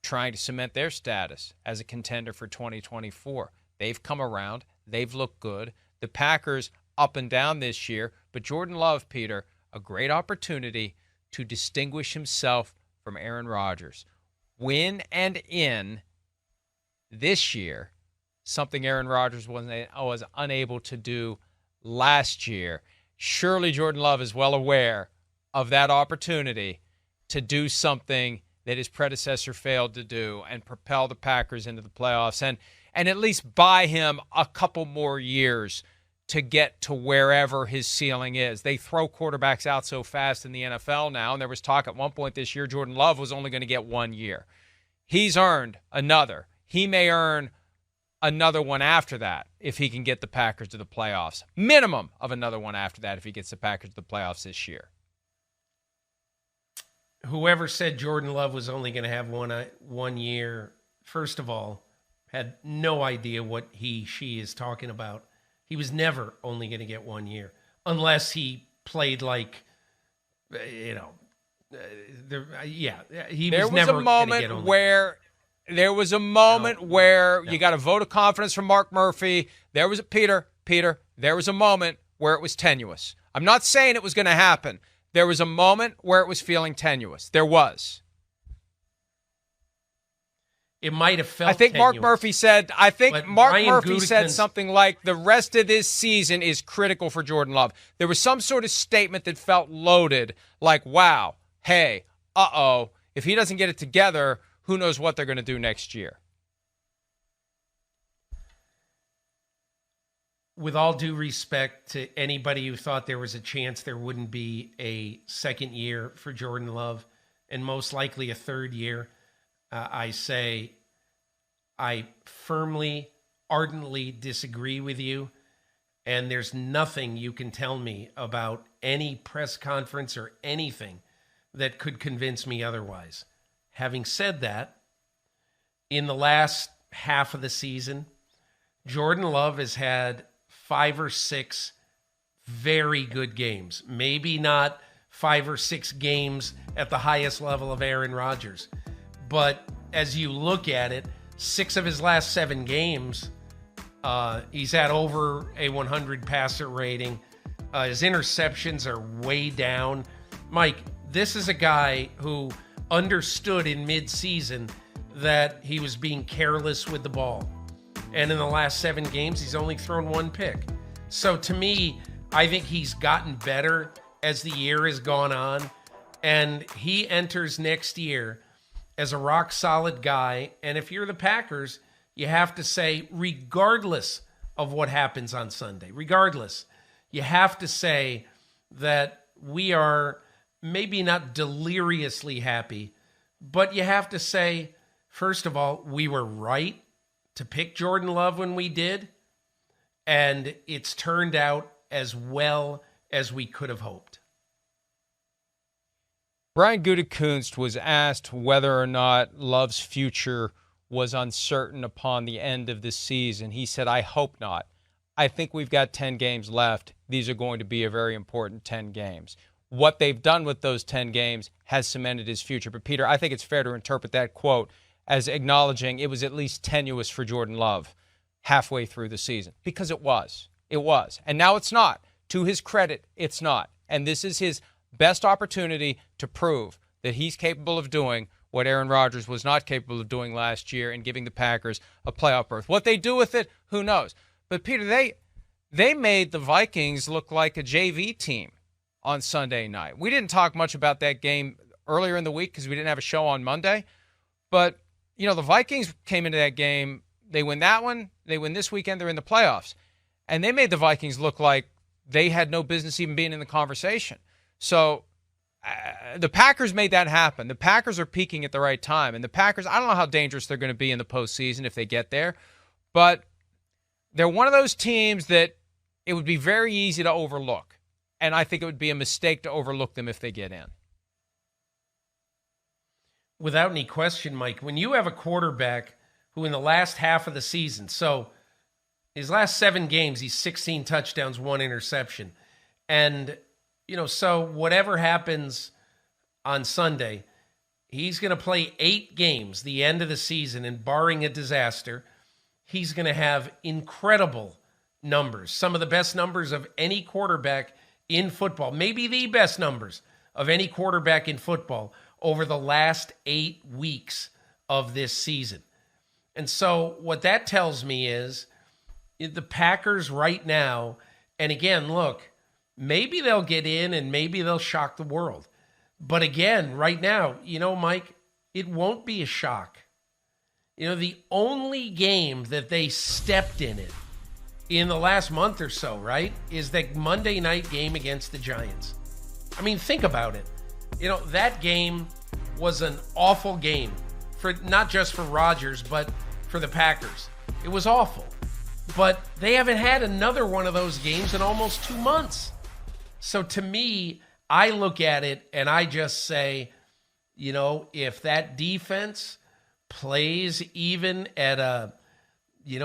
trying to cement their status as a contender for 2024. They've come around. They've looked good. The Packers up and down this year, but Jordan Love, Peter, a great opportunity to distinguish himself from Aaron Rodgers. Win and in this year, something Aaron Rodgers was unable to do last year. Surely Jordan Love is well aware of that opportunity to do something that his predecessor failed to do and propel the Packers into the playoffs and at least buy him a couple more years to get to wherever his ceiling is. They throw quarterbacks out so fast in the NFL now, and there was talk at one point this year Jordan Love was only going to get 1 year. He's earned another. He may earn another one after that if he can get the Packers to the playoffs. Minimum of another one after that if he gets the Packers to the playoffs this year. Whoever said Jordan Love was only going to have 1 year, first of all, had no idea what she is talking about. He was never only going to get 1 year unless he played like, he was never going to get only. There was a moment where you got a vote of confidence from Mark Murphy. There was Peter, there was a moment where it was tenuous. I'm not saying it was going to happen. There was a moment where it was feeling tenuous. There was. It might have felt I think tenuous. Mark Murphy said something like the rest of this season is critical for Jordan Love. There was some sort of statement that felt loaded, like, wow, hey, if he doesn't get it together, who knows what they're going to do next year. With all due respect to anybody who thought there was a chance there wouldn't be a second year for Jordan Love and most likely a third year, I say I firmly, ardently disagree with you, and there's nothing you can tell me about any press conference or anything that could convince me otherwise. Having said that, in the last half of the season, Jordan Love has had 5 or 6 very good games. Maybe not 5 or 6 games at the highest level of Aaron Rodgers. But as you look at it, 6 of his last 7 games, he's had over a 100 passer rating. His interceptions are way down. Mike, this is a guy who understood in midseason that he was being careless with the ball. And in the last 7 games, he's only thrown 1 pick. So to me, I think he's gotten better as the year has gone on. And he enters next year as a rock-solid guy. And if you're the Packers, you have to say, regardless of what happens on Sunday, you have to say that we are maybe not deliriously happy, but you have to say, first of all, we were right to pick Jordan Love when we did, and it's turned out as well as we could have hoped. Brian Gutekunst was asked whether or not Love's future was uncertain upon the end of the season. He said, I hope not. I think we've got 10 games left. These are going to be a very important 10 games. What they've done with those 10 games has cemented his future. But, Peter, I think it's fair to interpret that quote as acknowledging it was at least tenuous for Jordan Love halfway through the season. Because it was. It was. And now it's not. To his credit, it's not. And this is his best opportunity to prove that he's capable of doing what Aaron Rodgers was not capable of doing last year and giving the Packers a playoff berth. What they do with it, who knows? But, Peter, they made the Vikings look like a JV team on Sunday night. We didn't talk much about that game earlier in the week because we didn't have a show on Monday. But, you know, the Vikings came into that game. They win that one. They win this weekend. They're in the playoffs. And they made the Vikings look like they had no business even being in the conversation. So the Packers made that happen. The Packers are peaking at the right time. And the Packers, I don't know how dangerous they're going to be in the postseason if they get there. But they're one of those teams that it would be very easy to overlook. And I think it would be a mistake to overlook them if they get in. Without any question, Mike, when you have a quarterback who in the last half of the season, so his last 7 games, he's 16 touchdowns, 1 interception. And, you know, so whatever happens on Sunday, He's going to play 8 games the end of the season, and barring a disaster, he's going to have incredible numbers, some of the best numbers of any quarterback in football, maybe the best numbers of any quarterback in football over the last 8 weeks of this season. And so what that tells me is the Packers right now, and again, look, maybe they'll get in and maybe they'll shock the world. But again, right now, Mike, it won't be a shock. The only game that they stepped in it in the last month or so, right, is that Monday night game against the Giants. I mean, think about it. That game was an awful game for not just for Rodgers, but for the Packers. It was awful. But they haven't had another one of those games in almost 2 months. So to me, I look at it and I just say, if that defense plays even at a,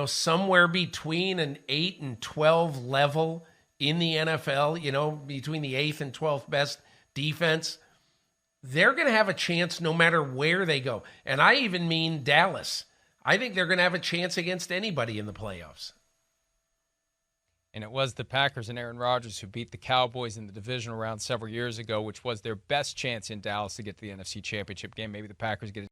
somewhere between an 8 and 12 level in the NFL, between the 8th and 12th best defense, they're going to have a chance no matter where they go. And I even mean Dallas. I think they're going to have a chance against anybody in the playoffs. And it was the Packers and Aaron Rodgers who beat the Cowboys in the divisional round several years ago, which was their best chance in Dallas to get to the NFC Championship game. Maybe the Packers get it.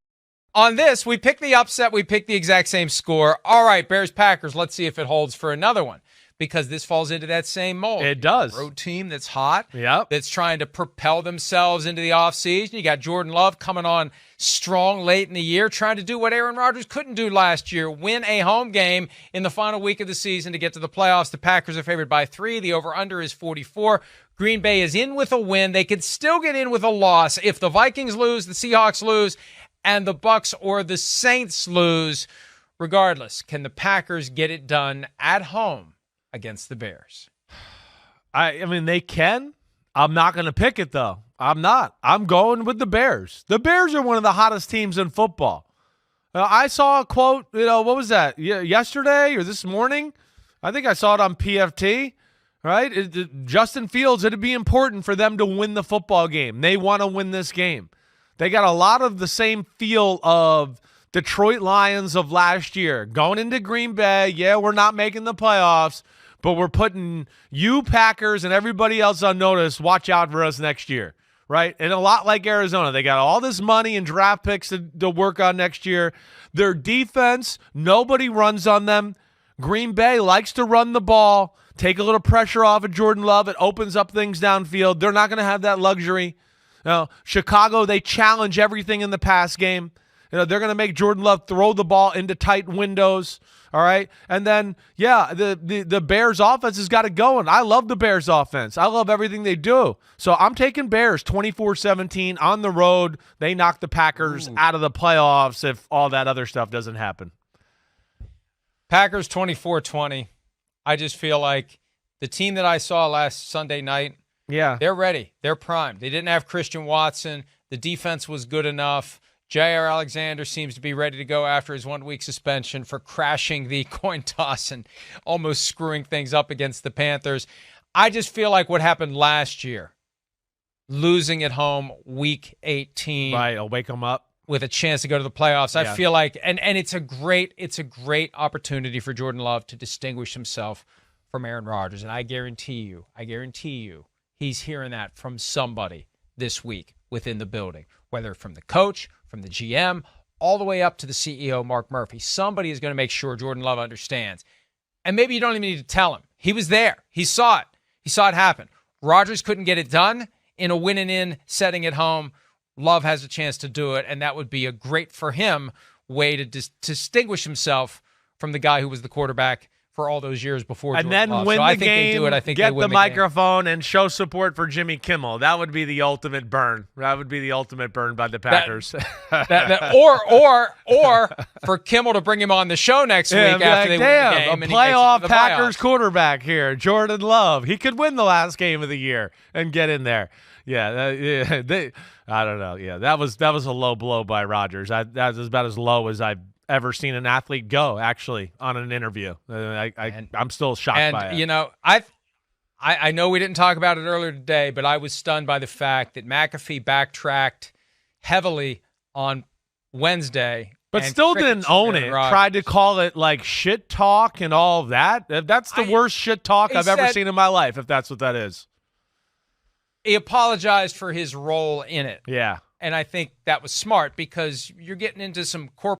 On this, we pick the upset. We pick the exact same score. All right, Bears-Packers. Let's see if it holds for another one, because this falls into that same mold. It does. Road team that's hot, yep, that's trying to propel themselves into the offseason. You got Jordan Love coming on strong late in the year, trying to do what Aaron Rodgers couldn't do last year, win a home game in the final week of the season to get to the playoffs. The Packers are favored by 3. The over-under is 44. Green Bay is in with a win. They could still get in with a loss if the Vikings lose, the Seahawks lose, and the Bucs or the Saints lose. Regardless, can the Packers get it done at home against the Bears? I mean, they can. I'm not going to pick it, though. I'm not. I'm going with the Bears. The Bears are one of the hottest teams in football. I saw a quote, what was that, yesterday or this morning? I think I saw it on PFT, right? Justin Fields, it'd be important for them to win the football game. They want to win this game. They got a lot of the same feel of Detroit Lions of last year. Going into Green Bay, we're not making the playoffs, but we're putting you Packers and everybody else on notice. Watch out for us next year, right? And a lot like Arizona. They got all this money and draft picks to work on next year. Their defense, nobody runs on them. Green Bay likes to run the ball, take a little pressure off of Jordan Love. It opens up things downfield. They're not going to have that luxury. Chicago, they challenge everything in the pass game. They're going to make Jordan Love throw the ball into tight windows, all right? And then, the Bears offense has got it going. I love the Bears offense. I love everything they do. So I'm taking Bears 24-17 on the road. They knock the Packers out of the playoffs if all that other stuff doesn't happen. Packers 24-20. I just feel like the team that I saw last Sunday night, they're ready. They're primed. They didn't have Christian Watson. The defense was good enough. Jair Alexander seems to be ready to go after his 1-week suspension for crashing the coin toss and almost screwing things up against the Panthers. I just feel like what happened last year, losing at home week 18. Right, I'll wake them up. With a chance to go to the playoffs. I feel like, and it's a great opportunity for Jordan Love to distinguish himself from Aaron Rodgers. And I guarantee you, he's hearing that from somebody this week within the building, whether from the coach, from the GM, all the way up to the CEO, Mark Murphy. Somebody is going to make sure Jordan Love understands. And maybe you don't even need to tell him. He was there. He saw it. He saw it happen. Rodgers couldn't get it done in a win-and-in setting at home. Love has a chance to do it, and that would be a great, for him, way to distinguish himself from the guy who was the quarterback for all those years before Jordan Love. And then win the game, get the microphone, and show support for Jimmy Kimmel. That would be the ultimate burn. That would be the ultimate burn by the Packers. Or for Kimmel to bring him on the show next week after they win the game. A playoff Packers quarterback here, Jordan Love. He could win the last game of the year and get in there. I don't know. Yeah, that was a low blow by Rodgers. That was about as low as I've ever seen an athlete go, actually, on an interview. I'm still shocked by it. I know we didn't talk about it earlier today, but I was stunned by the fact that McAfee backtracked heavily on Wednesday. But and still crickets didn't from own Aaron it. Rodgers. Tried to call it like shit talk and all of that. That's the worst shit talk he I've ever said- seen in my life, if that's what that is. He apologized for his role in it. Yeah. And I think that was smart because you're getting into some corporate